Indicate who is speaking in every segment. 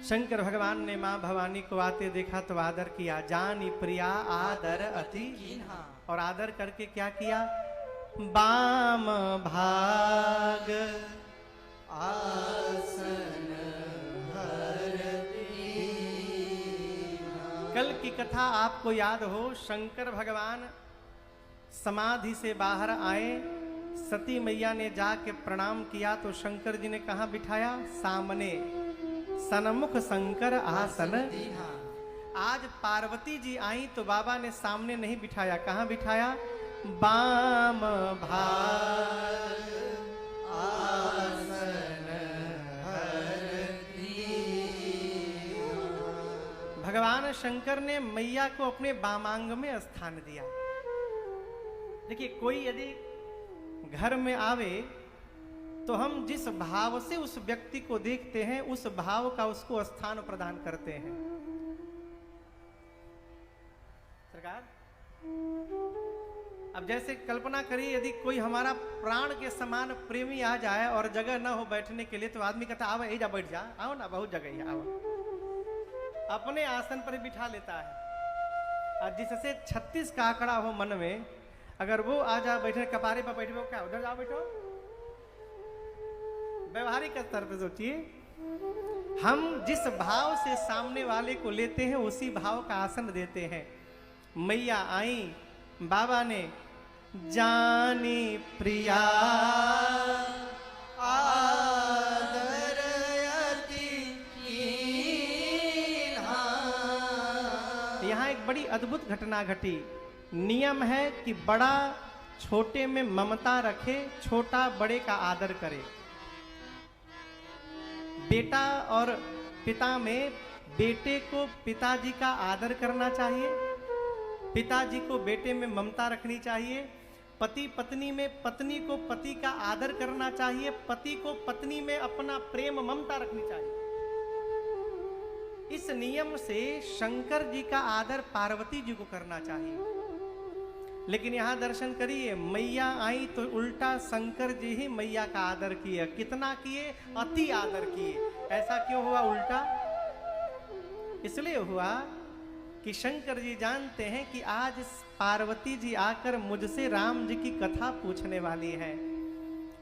Speaker 1: शंकर भगवान ने मां भवानी को आते देखा तो आदर किया, जानी प्रिया आदर अति कीन्हा। और आदर करके क्या किया, बाम भाग आसन हरती। कल की कथा आपको याद हो, शंकर भगवान समाधि से बाहर आए, सती मैया ने जाके प्रणाम किया तो शंकर जी ने कहाँ बिठाया, सामने सन्मुख शंकर आसन। आज पार्वती जी आई तो बाबा ने सामने नहीं बिठाया, कहाँ बिठाया, बाम भाग आसन हरती। भगवान शंकर ने मैया को अपने बामांग में स्थान दिया। देखिए, कोई यदि घर में आवे तो हम जिस भाव से उस व्यक्ति को देखते हैं उस भाव का उसको स्थान प्रदान करते हैं। सरकार, अब जैसे कल्पना करिए, यदि कोई हमारा प्राण के समान प्रेमी आ जाए और जगह ना हो बैठने के लिए, तो आदमी कहता आओ जा बैठ जा, आओ ना, बहुत जगह है, आओ। अपने आसन पर बिठा लेता है। और जिससे 36 का आंकड़ा हो मन में, अगर वो आ जा बैठने कपारे पर बैठे, क्या उधर जाओ बैठो। व्यवहारिक स्तर पे सोचिए, हम जिस भाव से सामने वाले को लेते हैं उसी भाव का आसन देते हैं। मैया आई, बाबा ने जानी प्रिया आदर अति कीन्हा। यहाँ एक बड़ी अद्भुत घटना घटी। नियम है कि बड़ा छोटे में ममता रखे, छोटा बड़े का आदर करे। बेटा और पिता में बेटे को पिताजी का आदर करना चाहिए, पिताजी को बेटे में ममता रखनी चाहिए, पति पत्नी में पत्नी को पति का आदर करना चाहिए, पति को पत्नी में अपना प्रेम ममता रखनी चाहिए। इस नियम से शंकर जी का आदर पार्वती जी को करना चाहिए। लेकिन यहां दर्शन करिए, मैया आई तो उल्टा शंकर जी ही मैया का आदर किए। कितना किए, अति आदर किए। ऐसा क्यों हुआ उल्टा? इसलिए हुआ कि शंकर जी जानते हैं कि आज पार्वती जी आकर मुझसे राम जी की कथा पूछने वाली है,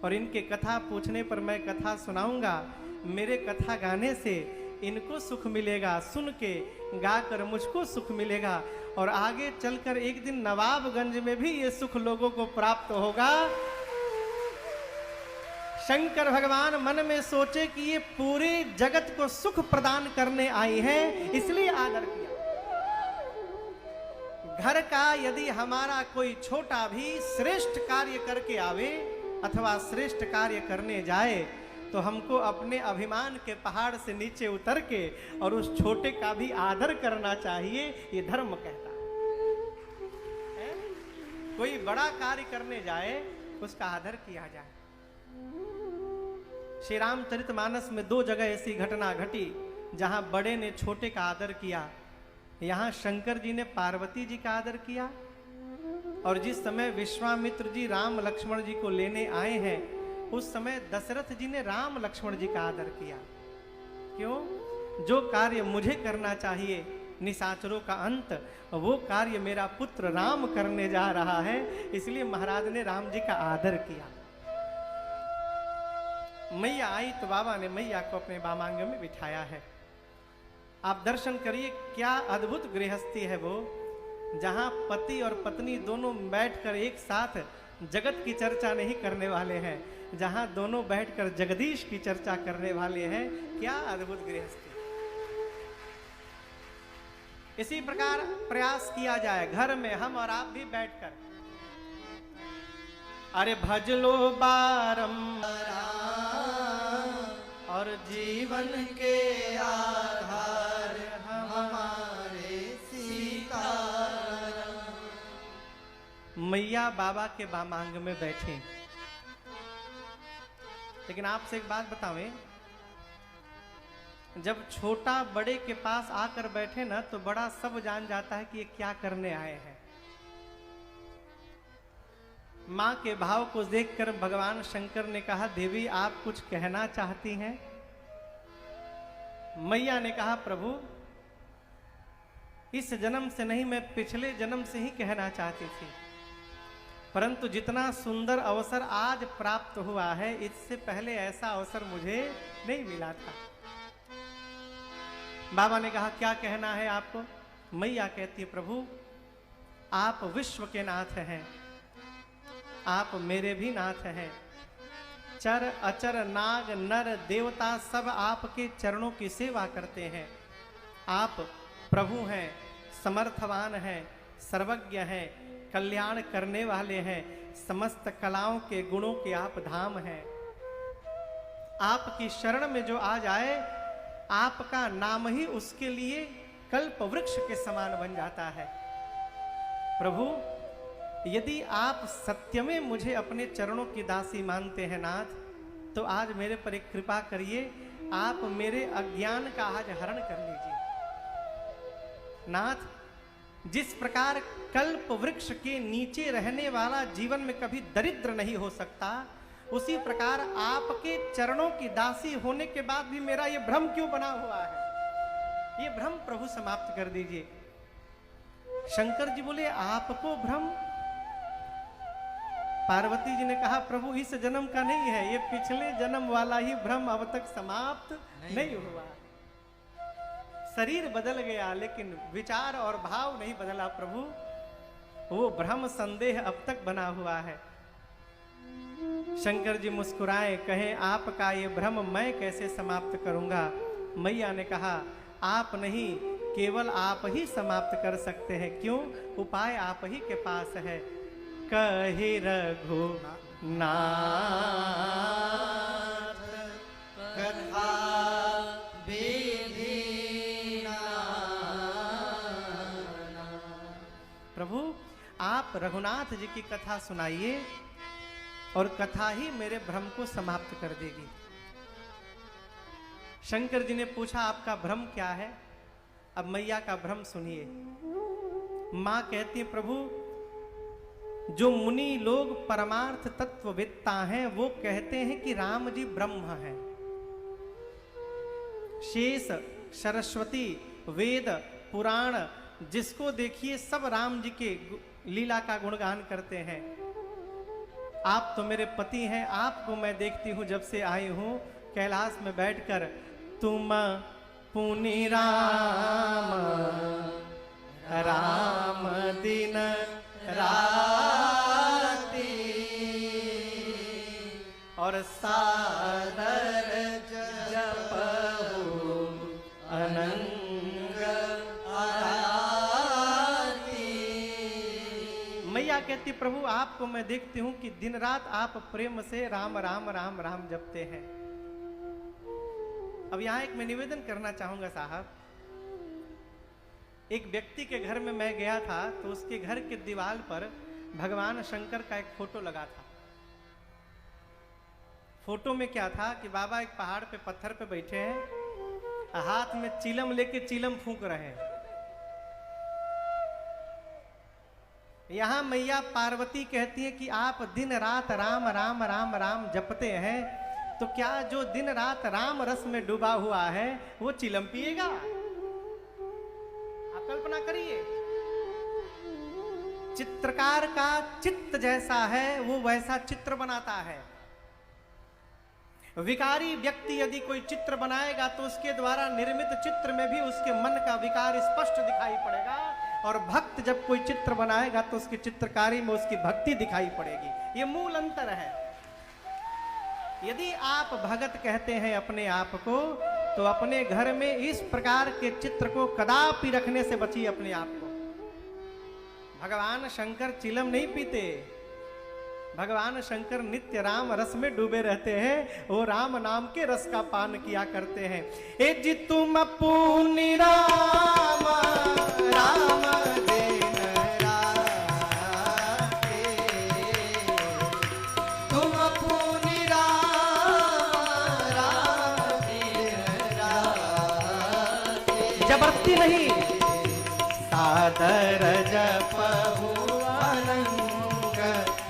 Speaker 1: और इनके कथा पूछने पर मैं कथा सुनाऊंगा। मेरे कथा गाने से इनको सुख मिलेगा, सुन के गाकर मुझको सुख मिलेगा, और आगे चलकर एक दिन नवाबगंज में भी ये सुख लोगों को प्राप्त होगा। शंकर भगवान मन में सोचे कि ये पूरे जगत को सुख प्रदान करने आई हैं, इसलिए आदर किया। घर का यदि हमारा कोई छोटा भी श्रेष्ठ कार्य करके आवे अथवा श्रेष्ठ कार्य करने जाए, तो हमको अपने अभिमान के पहाड़ से नीचे उतर के और उस छोटे का भी आदर करना चाहिए। ये धर्म कहता है। कोई बड़ा कार्य करने जाए उसका आदर किया जाए। श्री रामचरितमानस में 2 जगह ऐसी घटना घटी जहां बड़े ने छोटे का आदर किया। यहां शंकर जी ने पार्वती जी का आदर किया, और जिस समय विश्वामित्र जी राम लक्ष्मण जी को लेने आए हैं उस समय दशरथ जी ने राम लक्ष्मण जी का आदर किया। क्यों? जो कार्य मुझे करना चाहिए, निशाचरों का अंत, वो कार्य मेरा पुत्र राम करने जा रहा है, इसलिए महाराज ने राम जी का आदर किया। मैया आई तो बाबा ने मैया को अपने बामांग में बिठाया है। आप दर्शन करिए, क्या अद्भुत गृहस्थी है वो, जहां पति और पत्नी दोनों बैठकर एक साथ जगत की चर्चा नहीं करने वाले हैं, जहां दोनों बैठकर जगदीश की चर्चा करने वाले हैं। क्या अद्भुत गृहस्थी। इसी प्रकार प्रयास किया जाए घर में हम और आप भी बैठकर, अरे भज लो बारंबार और जीवन के आधार हमारे सीताराम। मैया बाबा के बामांग में बैठे। लेकिन आपसे एक बात बतावें, जब छोटा बड़े के पास आकर बैठे ना तो बड़ा सब जान जाता है कि ये क्या करने आए हैं। मां के भाव को देखकर भगवान शंकर ने कहा, देवी आप कुछ कहना चाहती हैं? मैया ने कहा प्रभु इस जन्म से नहीं, मैं पिछले जन्म से ही कहना चाहती थी, परंतु जितना सुंदर अवसर आज प्राप्त हुआ है, इससे पहले ऐसा अवसर मुझे नहीं मिला था। बाबा ने कहा क्या कहना है आपको? मैया कहती है प्रभु आप विश्व के नाथ हैं, आप मेरे भी नाथ हैं। चर अचर नाग नर देवता सब आपके चरणों की सेवा करते हैं। आप प्रभु हैं, समर्थवान हैं, सर्वज्ञ हैं, कल्याण करने वाले हैं, समस्त कलाओं के गुणों के आप धाम हैं। आपकी शरण में जो आ जाए, आपका नाम ही उसके लिए कल्प वृक्ष के समान बन जाता है। प्रभु यदि आप सत्य में मुझे अपने चरणों की दासी मानते हैं नाथ, तो आज मेरे पर एक कृपा करिए, आप मेरे अज्ञान का आज हरण कर लीजिए। नाथ, जिस प्रकार कल्प वृक्ष के नीचे रहने वाला जीवन में कभी दरिद्र नहीं हो सकता, उसी प्रकार आपके चरणों की दासी होने के बाद भी मेरा ये भ्रम क्यों बना हुआ है? ये भ्रम प्रभु समाप्त कर दीजिए। शंकर जी बोले आपको भ्रम? पार्वती जी ने कहा प्रभु इस जन्म का नहीं है, ये पिछले जन्म वाला ही भ्रम अब तक समाप्त नहीं हुआ। शरीर बदल गया लेकिन विचार और भाव नहीं बदला प्रभु, वो भ्रम संदेह अब तक बना हुआ है। शंकर जी मुस्कुराए, कहे आपका ये भ्रम मैं कैसे समाप्त करूंगा? मैया ने कहा आप नहीं, केवल आप ही समाप्त कर सकते हैं। क्यों? उपाय आप ही के पास है। कहे रघुनाथ कथा प्रभु आप रघुनाथ जी की कथा सुनाइए और कथा ही मेरे भ्रम को समाप्त कर देगी। शंकर जी ने पूछा आपका भ्रम क्या है? अब मैया का भ्रम सुनिए। मां कहती है प्रभु जो मुनि लोग परमार्थ तत्ववेत्ता हैं वो कहते हैं कि राम जी ब्रह्म हैं। शेष, सरस्वती, वेद, पुराण जिसको देखिए सब राम जी के लीला का गुणगान करते हैं। आप तो मेरे पति हैं, आपको मैं देखती हूं जब से आई हूं कैलाश में बैठकर। तुम पुनि राम राम दिन राती और सादर जपहु अनंग आरती। मैया कहती प्रभु आपको मैं देखती हूं कि दिन रात आप प्रेम से राम राम राम राम जपते हैं। अब यहां एक मैं निवेदन करना चाहूंगा साहब। एक व्यक्ति के घर में मैं गया था तो उसके घर के दीवार पर भगवान शंकर का एक फोटो लगा था। फोटो में क्या था कि बाबा एक पहाड़ पे पत्थर पे बैठे हैं, हाथ में चिलम लेके चिलम फूंक रहे हैं। यहां मैया पार्वती कहती है कि आप दिन रात राम राम राम राम जपते हैं, तो क्या जो दिन रात राम रस में डूबा हुआ है वो चिलम पिएगा? आप कल्पना करिए, चित्रकार का चित्त जैसा है वो वैसा चित्र बनाता है। विकारी व्यक्ति यदि कोई चित्र बनाएगा तो उसके द्वारा निर्मित चित्र में भी उसके मन का विकार स्पष्ट दिखाई पड़ेगा, और भक्त जब कोई चित्र बनाएगा तो उसकी चित्रकारी में उसकी भक्ति दिखाई पड़ेगी। ये मूल अंतर है। यदि आप भगत कहते हैं अपने आप को, तो अपने घर में इस प्रकार के चित्र को कदापि रखने से बचिए अपने आप को। भगवान शंकर चिलम नहीं पीते, भगवान शंकर नित्य राम रस में डूबे रहते हैं, वो राम नाम के रस का पान किया करते हैं। ए जी तुम पुनि राम राम दिन राते, तुम पुनि राम राम दिन राते, जबरदस्ती नहीं, सादर जपहु अनंग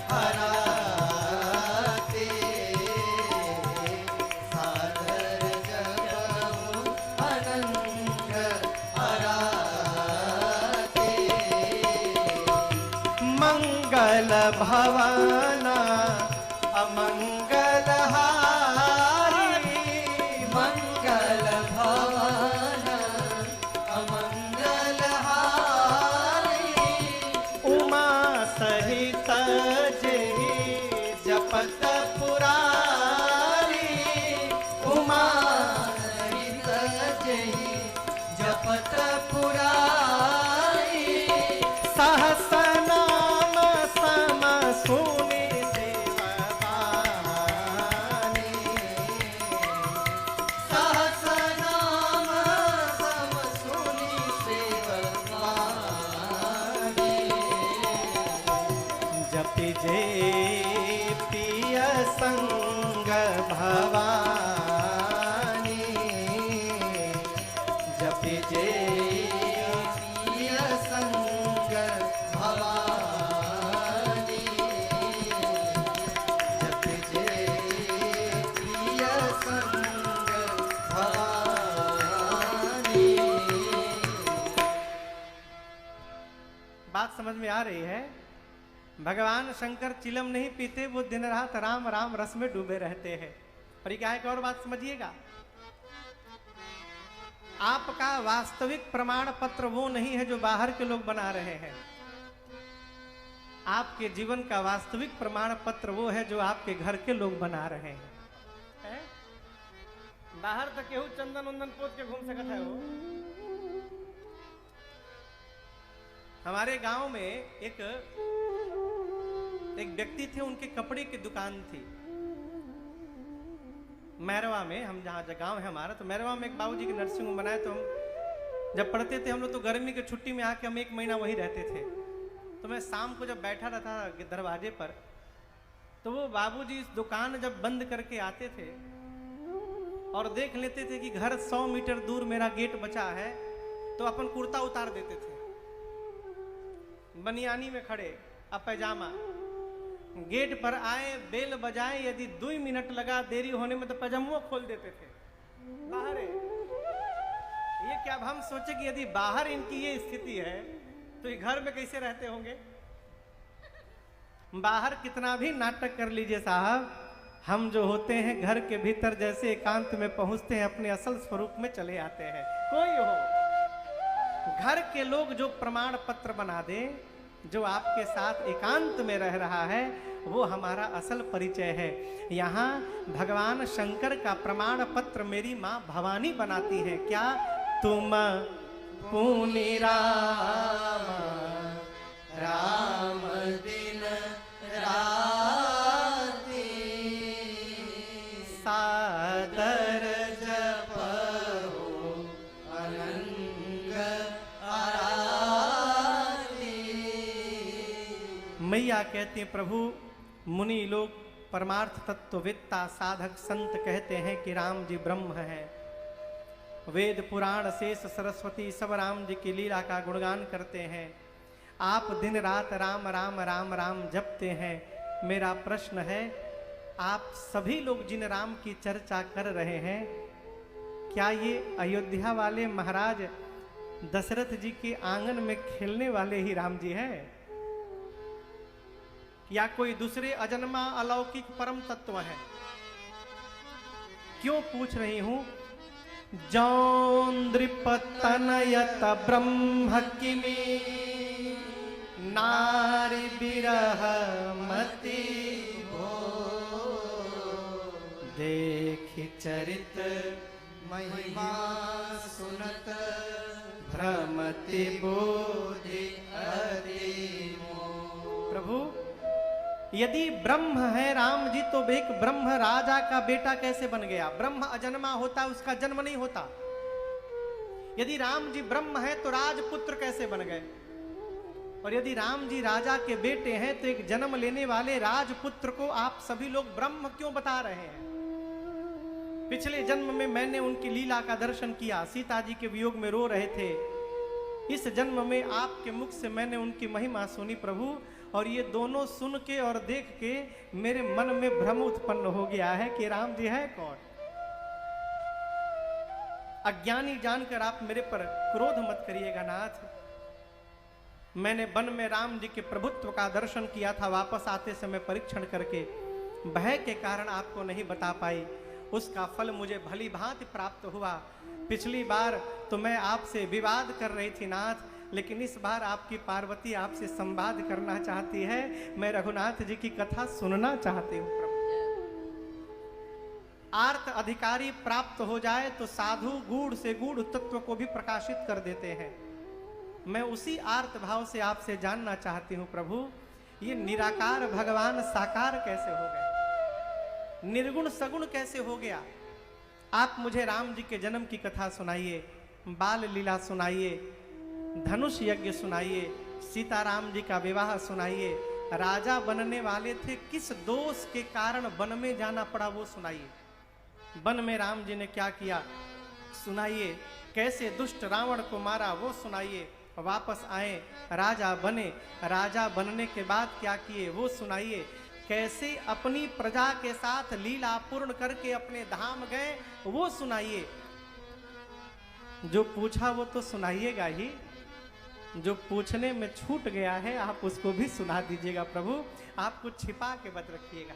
Speaker 1: आरती, सादर जपहु अनंग मंगल भवन अमंगल हारी,
Speaker 2: मंगल भवन अमंगल हारी,
Speaker 1: उमा सहित जेहि जपत पुरारी, उमा
Speaker 2: सहित जेहि जपत पुरारी,
Speaker 1: सहस नाम सम सुनि देवतानी,
Speaker 2: सहस नाम सम सुनि सेवकानी,
Speaker 1: जपि जे पिय संग भवानी, जपि जे
Speaker 2: प्रिय संग भवानी, जपि जे प्रिय संग भवानी।
Speaker 1: बात समझ में आ रही है? भगवान शंकर चिलम नहीं पीते, वो दिन रात राम राम रस में डूबे रहते हैं। और ये क्या है, एक और बात समझिएगा, आपका वास्तविक प्रमाण पत्र वो नहीं है जो बाहर के लोग बना रहे हैं। आपके जीवन का वास्तविक प्रमाण पत्र वो है जो आपके घर के लोग बना रहे हैं। हैं? बाहर तक केहू चंदन उंदन पोत के घूम सकता है। वो हमारे गांव में एक व्यक्ति थे, उनके कपड़े की दुकान थी मैरवा में। हम जहाँ गांव है हमारा, तो मैरवा में एक बाबूजी की नर्सिंग होम बनाए। तो हम जब पढ़ते थे हम लोग, तो गर्मी की छुट्टी में आके हम 1 महीना वहीं रहते थे। तो मैं शाम को जब बैठा रहता दरवाजे पर, तो वो बाबूजी इस दुकान जब बंद करके आते थे और देख लेते थे कि घर 100 मीटर दूर मेरा गेट बचा है, तो अपन कुर्ता उतार देते थे, बनियानी में खड़े, अब पैजामा, गेट पर आए, बेल बजाए, यदि 2 मिनट लगा देरी होने में तो पैजामा खोल देते थे बाहर। ये क्या, अब हम सोचे कि यदि बाहर इनकी ये स्थिति है तो ये घर में कैसे रहते होंगे। बाहर कितना भी नाटक कर लीजिए साहब, हम जो होते हैं घर के भीतर जैसे एकांत में पहुंचते हैं, अपने असल स्वरूप में चले आते हैं। कोई हो, घर के लोग जो प्रमाण पत्र बना दे, जो आपके साथ एकांत में रह रहा है, वो हमारा असल परिचय है। यहाँ भगवान शंकर का प्रमाण पत्र मेरी माँ भवानी बनाती है। क्या? तुम पुनि राम
Speaker 2: राम दिन राति,
Speaker 1: सादर
Speaker 2: जपहो अनंग आरती।
Speaker 1: मैया कहती है, प्रभु मुनि लोग परमार्थ तत्ववेत्ता साधक संत कहते हैं कि राम जी ब्रह्म हैं। वेद पुराण शेष सरस्वती सब राम जी की लीला का गुणगान करते हैं। आप दिन रात राम राम राम राम जपते हैं। मेरा प्रश्न है, आप सभी लोग जिन राम की चर्चा कर रहे हैं, क्या ये अयोध्या वाले महाराज दशरथ जी के आंगन में खेलने वाले ही राम जी हैं, या कोई दूसरे अजन्मा अलौकिक परम तत्व है? क्यों पूछ रही हूं? जौन्द्रिपतनयत ब्रह्म किमी नारी विरह मति हो, देखि चरित
Speaker 2: महिमा सुनत
Speaker 1: भ्रमति बोधि
Speaker 2: अति।
Speaker 1: प्रभु, यदि ब्रह्म है राम जी, तो एक ब्रह्म राजा का बेटा कैसे बन गया? ब्रह्म अजन्मा होता, उसका जन्म नहीं होता। यदि राम जी ब्रह्म है तो राजपुत्र कैसे बन गए? और यदि राम जी राजा के बेटे हैं तो एक जन्म लेने वाले राजपुत्र को आप सभी लोग ब्रह्म क्यों बता रहे हैं? पिछले जन्म में मैंने उनकी लीला का दर्शन किया, सीता जी के वियोग में रो रहे थे। इस जन्म में आपके मुख से मैंने उनकी महिमा सुनी प्रभु, और ये दोनों सुन के और देख के मेरे मन में भ्रम उत्पन्न हो गया है कि राम जी है कौन। अज्ञानी जानकर आप मेरे पर क्रोध मत करिएगा नाथ। मैंने वन में राम जी के प्रभुत्व का दर्शन किया था, वापस आते समय परीक्षण करके भय के कारण आपको नहीं बता पाई। उसका फल मुझे भली भांति प्राप्त हुआ। पिछली बार तो मैं आपसे विवाद कर रही थी नाथ, लेकिन इस बार आपकी पार्वती आपसे संवाद करना चाहती है। मैं रघुनाथ जी की कथा सुनना चाहती हूँ प्रभु। आर्त अधिकारी प्राप्त हो जाए तो साधु गूढ़ से गूढ़ तत्व को भी प्रकाशित कर देते हैं। मैं उसी आर्त भाव से आपसे जानना चाहती हूँ प्रभु, ये निराकार भगवान साकार कैसे हो गए, निर्गुण सगुण कैसे हो गया। आप मुझे राम जी के जन्म की कथा सुनाइए, बाल लीला सुनाइए, धनुष यज्ञ सुनाइए, सीताराम जी का विवाह सुनाइए, राजा बनने वाले थे किस दोष के कारण वन में जाना पड़ा वो सुनाइए। वन में राम जी ने क्या किया सुनाइए, कैसे दुष्ट रावण को मारा वो सुनाइए, वापस आए राजा बने, राजा बनने के बाद क्या किए वो सुनाइए, कैसे अपनी प्रजा के साथ लीला पूर्ण करके अपने धाम गए वो सुनाइए। जो पूछा वो तो सुनाइएगा ही, जो पूछने में छूट गया है आप उसको भी सुना दीजिएगा प्रभु, आप कुछ छिपा के मत रखिएगा।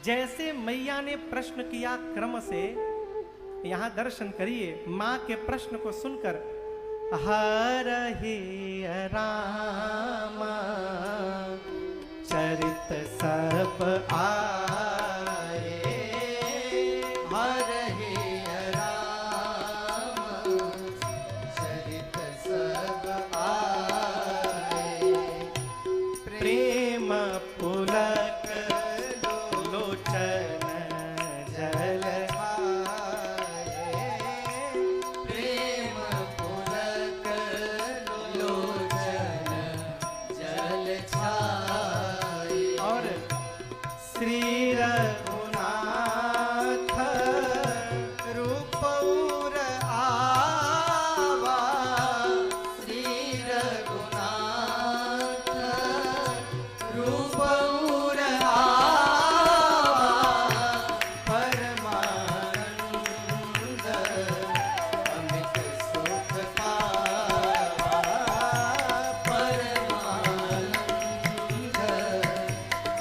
Speaker 1: जैसे मैया ने प्रश्न किया क्रम से, यहां दर्शन करिए। मां के प्रश्न को सुनकर हरहि रामा चरित सब आए,
Speaker 2: हरहि राम चरित सब आए,
Speaker 1: प्रेम पुलक लोचन जल
Speaker 2: प्रेम पुलक लोचन जल छाए,
Speaker 1: और श्री रघुनाथ
Speaker 2: रूपौर आवा, श्री रघुनाथ रूपौर आवा, परमानंद अमित सुख पावा, परमानंद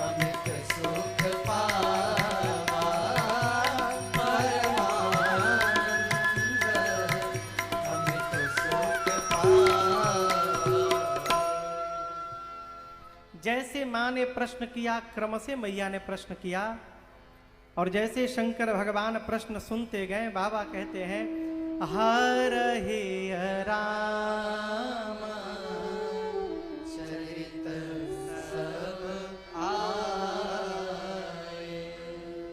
Speaker 2: अमित सुख पावा, परमानंद अमित सुख पावा।
Speaker 1: जैसे मां ने प्रश्न किया क्रम से मैया ने प्रश्न किया, और जैसे शंकर भगवान प्रश्न सुनते गए बाबा कहते हैं हरहि राम
Speaker 2: चरित सब आए,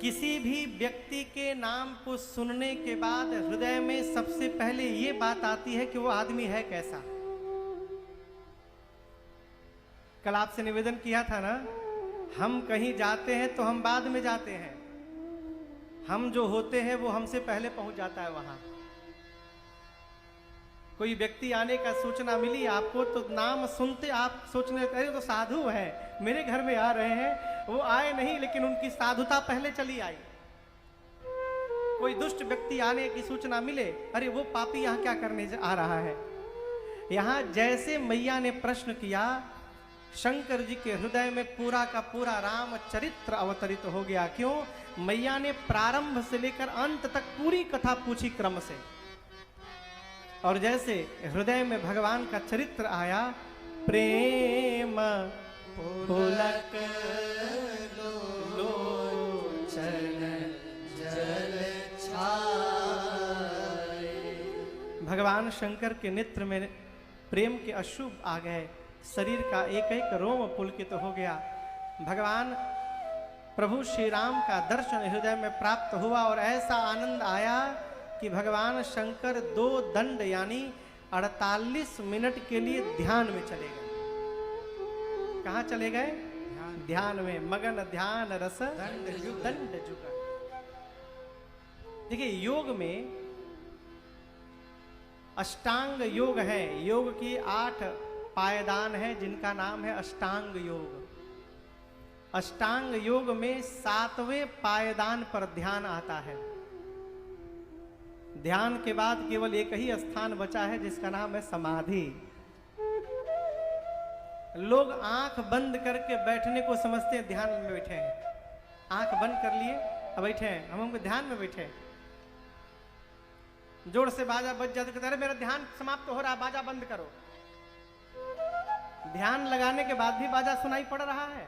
Speaker 1: किसी भी व्यक्ति के नाम को सुनने के बाद हृदय में सबसे पहले ये बात आती है कि वो आदमी है कैसा। कल आपसे निवेदन किया था ना, हम कहीं जाते हैं तो हम बाद में जाते हैं, हम जो होते हैं वो हमसे पहले पहुंच जाता है वहां। कोई व्यक्ति आने का सूचना मिली आपको तो नाम सुनते आप सोचने अरे तो साधु है मेरे घर में आ रहे हैं, वो आए नहीं लेकिन उनकी साधुता पहले चली आई। कोई दुष्ट व्यक्ति आने की सूचना मिले, अरे वो पापी यहाँ क्या करने आ रहा है। यहाँ जैसे मैया ने प्रश्न किया, शंकर जी के हृदय में पूरा का पूरा राम चरित्र अवतरित हो गया। क्यों? मैया ने प्रारंभ से लेकर अंत तक पूरी कथा पूछी क्रम से, और जैसे हृदय में भगवान का चरित्र आया, प्रेम पुलक
Speaker 2: लोचन जल छाए,
Speaker 1: भगवान शंकर के नेत्र में प्रेम के अश्रु आ गए, शरीर का एक एक रोम पुलकित हो गया। भगवान प्रभु श्री राम का दर्शन हृदय में प्राप्त हुआ और ऐसा आनंद आया कि भगवान शंकर 2 दंड यानी 48 मिनट के लिए ध्यान में चले गए। कहाँ चले गए? ध्यान में, मगन ध्यान रस
Speaker 2: दंड जुग।
Speaker 1: दंड जुग। देखिए योग में अष्टांग योग है, योग की 8 पायदान है जिनका नाम है अष्टांग योग। अष्टांग योग में 7वें पायदान पर ध्यान आता है। ध्यान के बाद केवल एक ही स्थान बचा है जिसका नाम है समाधि। लोग आंख बंद करके बैठने को समझते हैं ध्यान में बैठे हैं। आंख बंद कर लिए अब बैठे हैं, हम उनको ध्यान में बैठे हैं। जोर से बाजा बज जाते कहते अरे मेरा ध्यान समाप्त हो रहा है, बाजा बंद करो। ध्यान लगाने के बाद भी बाजा सुनाई पड़ रहा है?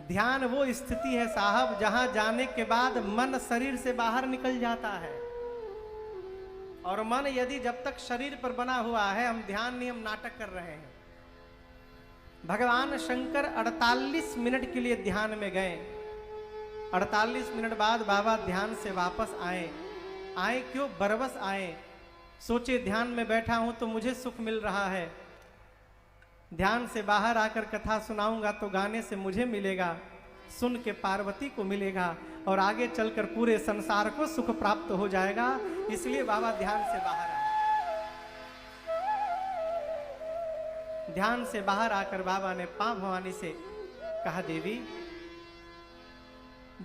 Speaker 1: ध्यान वो स्थिति है साहब जहां जाने के बाद मन शरीर से बाहर निकल जाता है। और मन यदि जब तक शरीर पर बना हुआ है, हम ध्यान नहीं, हम नाटक कर रहे हैं। भगवान शंकर 48 मिनट के लिए ध्यान में गए। 48 मिनट बाद बाबा ध्यान से वापस आए। आए क्यों? बरबस आए। सोचे ध्यान में बैठा हूं तो मुझे सुख मिल रहा है, ध्यान से बाहर आकर कथा सुनाऊंगा तो गाने से मुझे मिलेगा, सुन के पार्वती को मिलेगा और आगे चलकर पूरे संसार को सुख प्राप्त हो जाएगा। इसलिए बाबा ध्यान से बाहर आए। ध्यान से बाहर आकर बाबा ने पां भवानी से कहा, देवी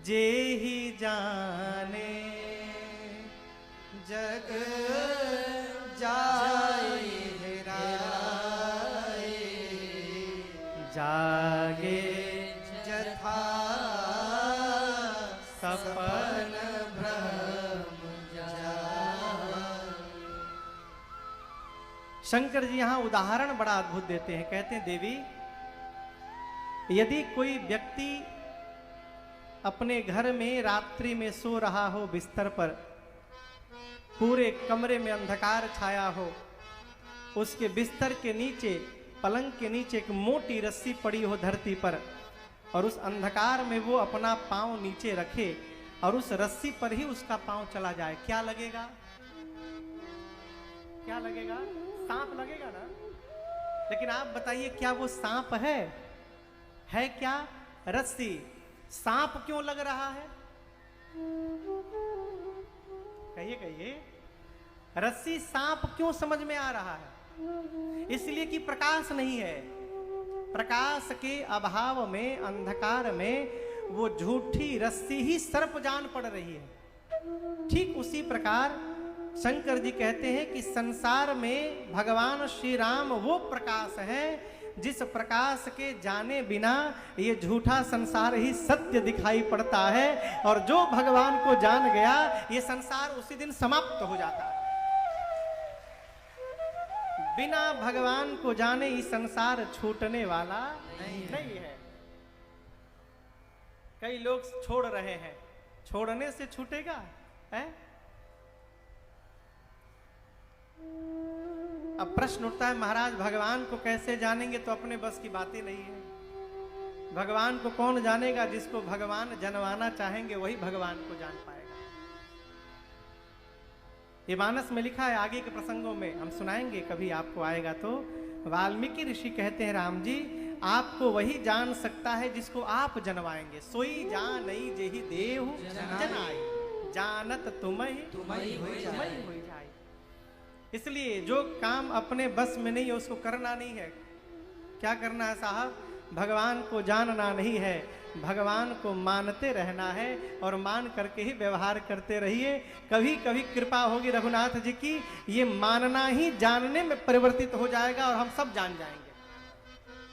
Speaker 1: जे ही जाने
Speaker 2: जग जाए हेराए,
Speaker 1: जागे
Speaker 2: जथा
Speaker 1: सपन
Speaker 2: भ्रम जाए।
Speaker 1: शंकर जी यहां उदाहरण बड़ा अद्भुत देते हैं। कहते हैं देवी, यदि कोई व्यक्ति अपने घर में रात्रि में सो रहा हो, बिस्तर पर पूरे कमरे में अंधकार छाया हो, उसके बिस्तर के नीचे, पलंग के नीचे एक मोटी रस्सी पड़ी हो धरती पर, और उस अंधकार में वो अपना पांव नीचे रखे और उस रस्सी पर ही उसका पांव चला जाए, क्या लगेगा? क्या लगेगा? सांप लगेगा ना। लेकिन आप बताइए, क्या वो सांप है? है क्या? रस्सी। सांप क्यों लग रहा है? कहिए कहिए, रस्सी सांप क्यों समझ में आ रहा है? इसलिए कि प्रकाश नहीं है। प्रकाश के अभाव में, अंधकार में वो झूठी रस्सी ही सर्प जान पड़ रही है। ठीक उसी प्रकार शंकर जी कहते हैं कि संसार में भगवान श्री राम वो प्रकाश है जिस प्रकाश के जाने बिना ये झूठा संसार ही सत्य दिखाई पड़ता है, और जो भगवान को जान गया ये संसार उसी दिन समाप्त हो जाता है। बिना भगवान को जाने ये संसार छूटने वाला नहीं है। कई लोग छोड़ रहे हैं, छोड़ने से छूटेगा है? अब प्रश्न उठता है, महाराज भगवान को कैसे जानेंगे? तो अपने बस की बातें नहीं है। भगवान को कौन जानेगा? जिसको भगवान जनवाना चाहेंगे वही भगवान को जान पाएगा। ये मानस में लिखा है, आगे के प्रसंगों में हम सुनाएंगे, कभी आपको आएगा तो। वाल्मीकि ऋषि कहते हैं, राम जी आपको वही जान सकता है जिसको आप जनवाएंगे। सोई जान नहीं जेहि देहु जनाई, जानत तुम्हें होई जाए। इसलिए जो काम अपने बस में नहीं है उसको करना नहीं है। क्या करना है साहब? भगवान को जानना नहीं है, भगवान को मानते रहना है और मान करके ही व्यवहार करते रहिए। कभी कभी कृपा होगी रघुनाथ जी की, ये मानना ही जानने में परिवर्तित हो जाएगा और हम सब जान जाएंगे।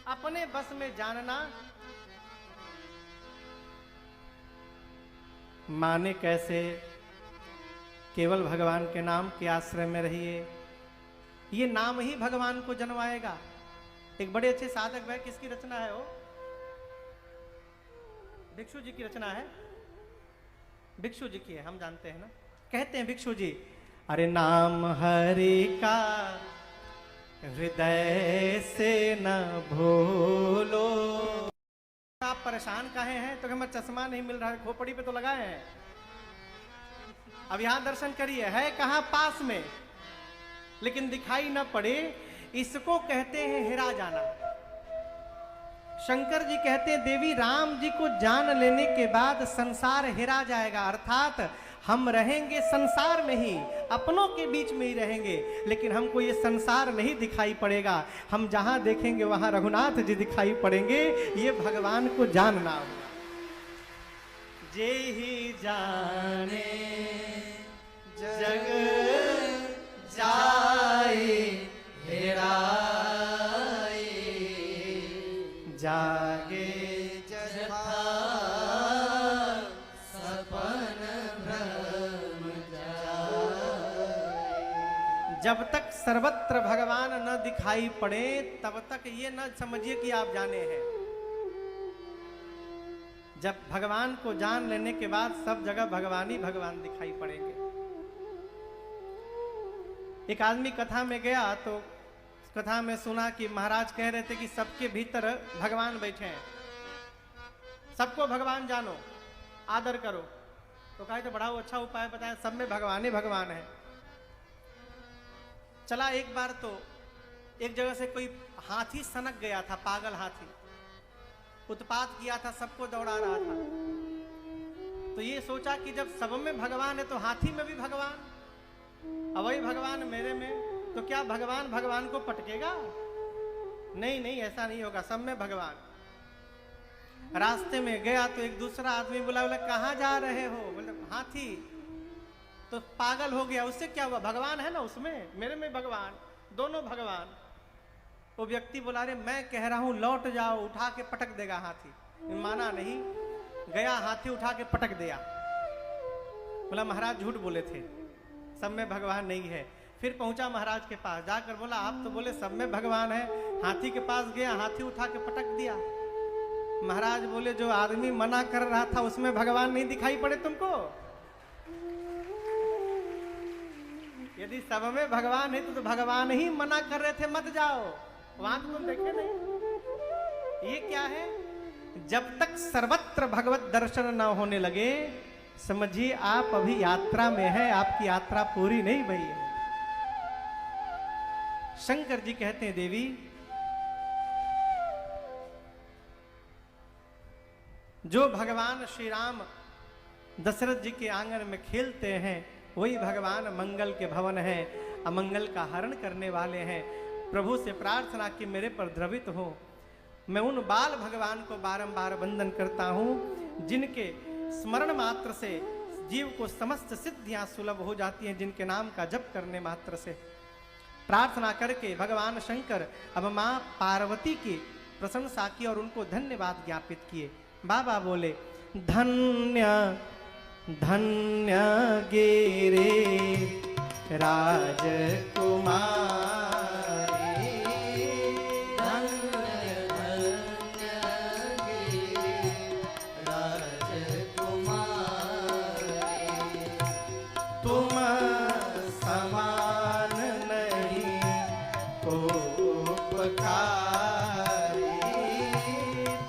Speaker 1: अपने बस में जानना माने कैसे? केवल भगवान के नाम के आश्रय में रहिए, ये नाम ही भगवान को जनवाएगा। एक बड़े अच्छे साधक भाई, किसकी रचना है वो? भिक्षु जी की रचना है। भिक्षु जी की है, हम जानते हैं ना। कहते हैं भिक्षु जी, अरे नाम हरि का हृदय से न भूलो। आप परेशान काहे हैं? तो हमें चश्मा नहीं मिल रहा है, खोपड़ी पे तो लगाए हैं। अब यहां दर्शन करिए, है कहां? पास में, लेकिन दिखाई न पड़े, इसको कहते हैं हेरा जाना। शंकर जी कहते हैं, देवी राम जी को जान लेने के बाद संसार हेरा जाएगा, अर्थात हम रहेंगे संसार में ही, अपनों के बीच में ही रहेंगे, लेकिन हमको ये संसार नहीं दिखाई पड़ेगा। हम जहां देखेंगे वहां रघुनाथ जी दिखाई पड़ेंगे। ये भगवान को जानना होगा। जे ही जाने जग जाए हेराए, जागे
Speaker 2: जथा सपन भ्रम जाए।
Speaker 1: जब तक सर्वत्र भगवान न दिखाई पड़े तब तक ये न समझिए कि आप जाने हैं। जब भगवान को जान लेने के बाद सब जगह भगवान ही भगवान दिखाई पड़ेंगे। एक आदमी कथा में गया तो कथा में सुना कि महाराज कह रहे थे कि सबके भीतर भगवान बैठे हैं, सबको भगवान जानो, आदर करो। तो कहा तो बड़ा वो अच्छा उपाय बताया, सब में भगवान ही भगवान है। चला एक बार तो एक जगह से कोई हाथी सनक गया था, पागल हाथी उत्पात किया था, सबको दौड़ा रहा था। तो ये सोचा कि जब सब में भगवान है तो हाथी में भी भगवान, अब वही भगवान मेरे में, तो क्या भगवान भगवान को पटकेगा? नहीं नहीं, ऐसा नहीं होगा, सब में भगवान। रास्ते में गया तो एक दूसरा आदमी बोला कहाँ जा रहे हो? बोले हाथी। तो पागल हो गया, उससे क्या हुआ? भगवान है ना उसमें, मेरे में भगवान, दोनों भगवान। वो व्यक्ति बोला अरे मैं कह रहा हूं लौट जाओ, उठा के पटक देगा हाथी। माना नहीं, गया हाथी उठा के पटक दिया। बोला महाराज झूठ बोले थे, सब में भगवान नहीं है। फिर पहुंचा महाराज के पास, जाकर बोला आप तो बोले सब में भगवान है। हाथी के पास गया, हाथी उठा के पटक दिया। महाराज बोले जो आदमी मना कर रहा था उसमें भगवान नहीं दिखाई पड़े तुमको? यदि सब में भगवान है तो भगवान ही मना कर रहे थे मत जाओ, वहां तो तुम देखे नहीं। ये क्या है? जब तक सर्वत्र भगवत दर्शन न होने लगे समझिए आप अभी यात्रा में हैं, आपकी यात्रा पूरी नहीं भई है। शंकर जी कहते हैं देवी जो भगवान श्री राम दशरथ जी के आंगन में खेलते हैं वही भगवान मंगल के भवन है, अमंगल का हरण करने वाले हैं। प्रभु से प्रार्थना कि मेरे पर द्रवित हो। मैं उन बाल भगवान को बारंबार वंदन करता हूं जिनके स्मरण मात्र से जीव को समस्त सिद्धियां सुलभ हो जाती हैं, जिनके नाम का जप करने मात्र से। प्रार्थना करके भगवान शंकर अब मां पार्वती की प्रशंसा की और उनको धन्यवाद ज्ञापित किए। बाबा बोले धन्य धन्य गिरे राजकुमारी,
Speaker 2: धन्य धन्य गिरे राजकुमारी।
Speaker 1: तुम समान नहीं को उपकारी,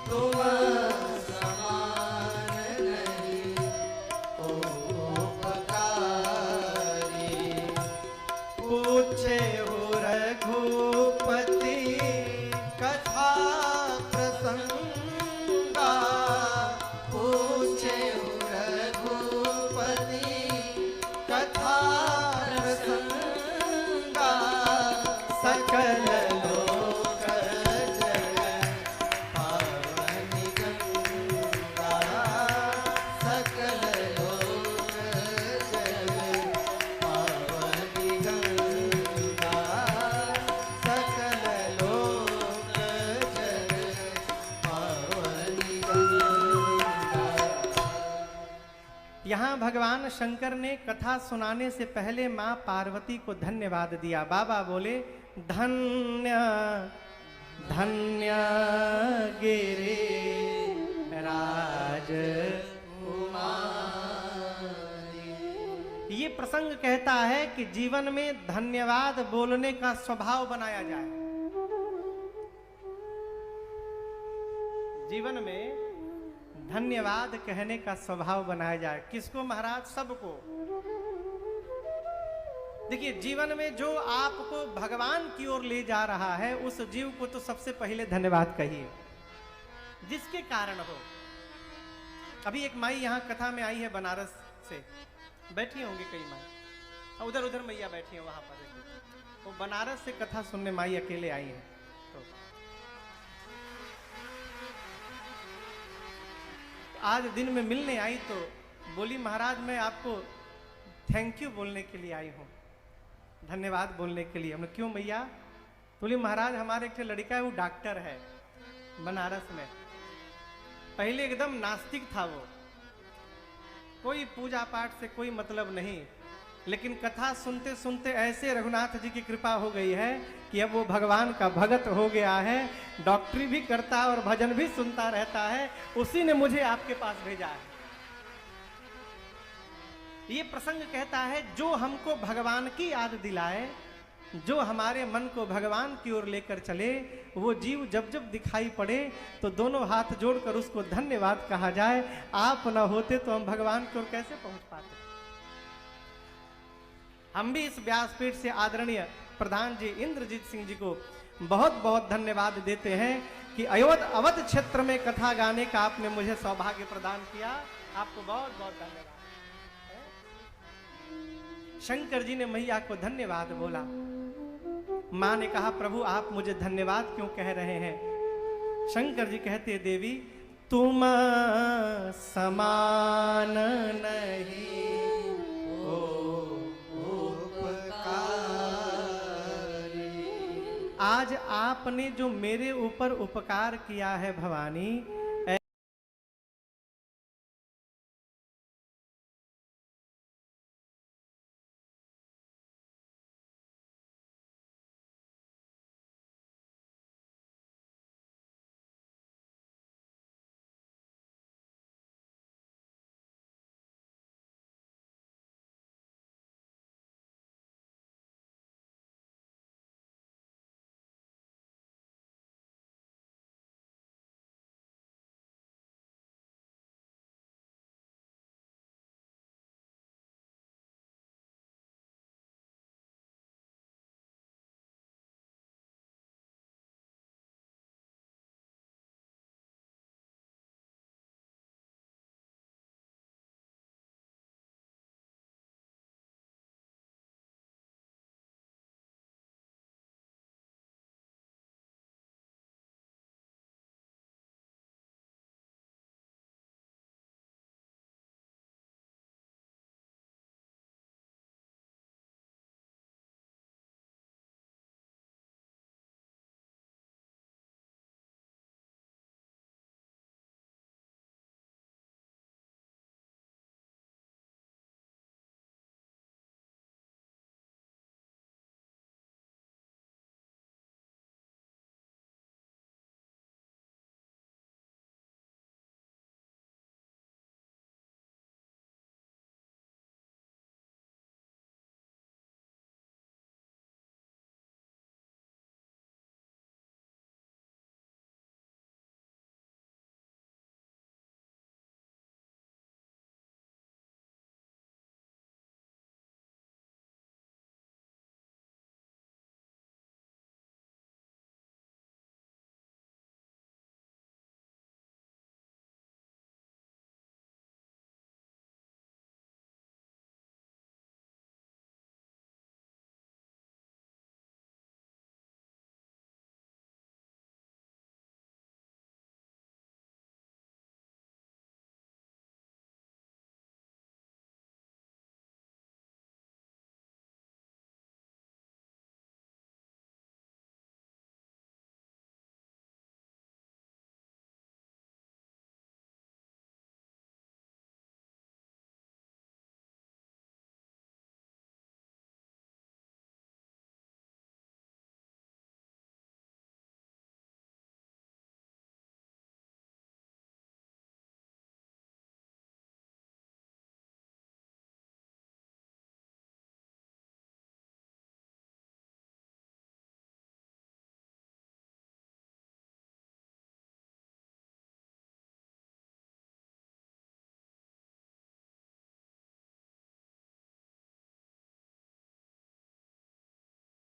Speaker 1: तुम
Speaker 2: समान नहीं को उपकारी।
Speaker 1: पूछे हो रघुपति कथा प्रसंगा,
Speaker 2: पूछे रघुपति
Speaker 1: कथा प्रसंगा, सकल लोक जग
Speaker 2: पावनी गंगा। सकल लोक जग पावनी गंगा।
Speaker 1: सकल लोक
Speaker 2: जग पावनी गंगा।
Speaker 1: यहाँ भगवान शंकर ने कथा सुनाने से पहले मां पार्वती को धन्यवाद दिया। बाबा बोले धन्य धन्य गिरे राजकुमारी। ये प्रसंग कहता है कि जीवन में धन्यवाद बोलने का स्वभाव बनाया जाए। जीवन में धन्यवाद कहने का स्वभाव बनाया जाए। किसको महाराज? सबको। देखिए जीवन में जो आपको भगवान की ओर ले जा रहा है उस जीव को तो सबसे पहले धन्यवाद कहिए, जिसके कारण हो। अभी एक माई यहाँ कथा में आई है बनारस से, बैठी होंगी कई माई, उधर उधर मैया बैठी है वहां पर। वो बनारस से कथा सुनने माई अकेले आई है। तो आज दिन में मिलने आई तो बोली महाराज मैं आपको थैंक यू बोलने के लिए आई हूँ, धन्यवाद बोलने के लिए। हमने क्यों मैया? बोली महाराज हमारे एक लड़का है वो डॉक्टर है बनारस में। पहले एकदम नास्तिक था वो, कोई पूजा पाठ से कोई मतलब नहीं, लेकिन कथा सुनते सुनते ऐसे रघुनाथ जी की कृपा हो गई है कि अब वो भगवान का भगत हो गया है, डॉक्टरी भी करता है और भजन भी सुनता रहता है। उसी ने मुझे आपके पास भेजा है। ये प्रसंग कहता है जो हमको भगवान की याद दिलाए, जो हमारे मन को भगवान की ओर लेकर चले, वो जीव जब जब दिखाई पड़े तो दोनों हाथ जोड़कर उसको धन्यवाद कहा जाए। आप न होते तो हम भगवान की ओर कैसे पहुंच पाते। हम भी इस व्यासपीठ से आदरणीय प्रधान जी इंद्रजीत सिंह जी को बहुत बहुत धन्यवाद देते हैं कि अवध क्षेत्र में कथा गाने का आपने मुझे सौभाग्य प्रदान किया। आपको बहुत बहुत धन्यवाद। शंकर जी ने मैया को धन्यवाद बोला। मां ने कहा प्रभु आप मुझे धन्यवाद क्यों कह रहे हैं? शंकर जी कहते देवी तुम समान नहीं हो आज आपने जो मेरे ऊपर उपकार किया है भवानी,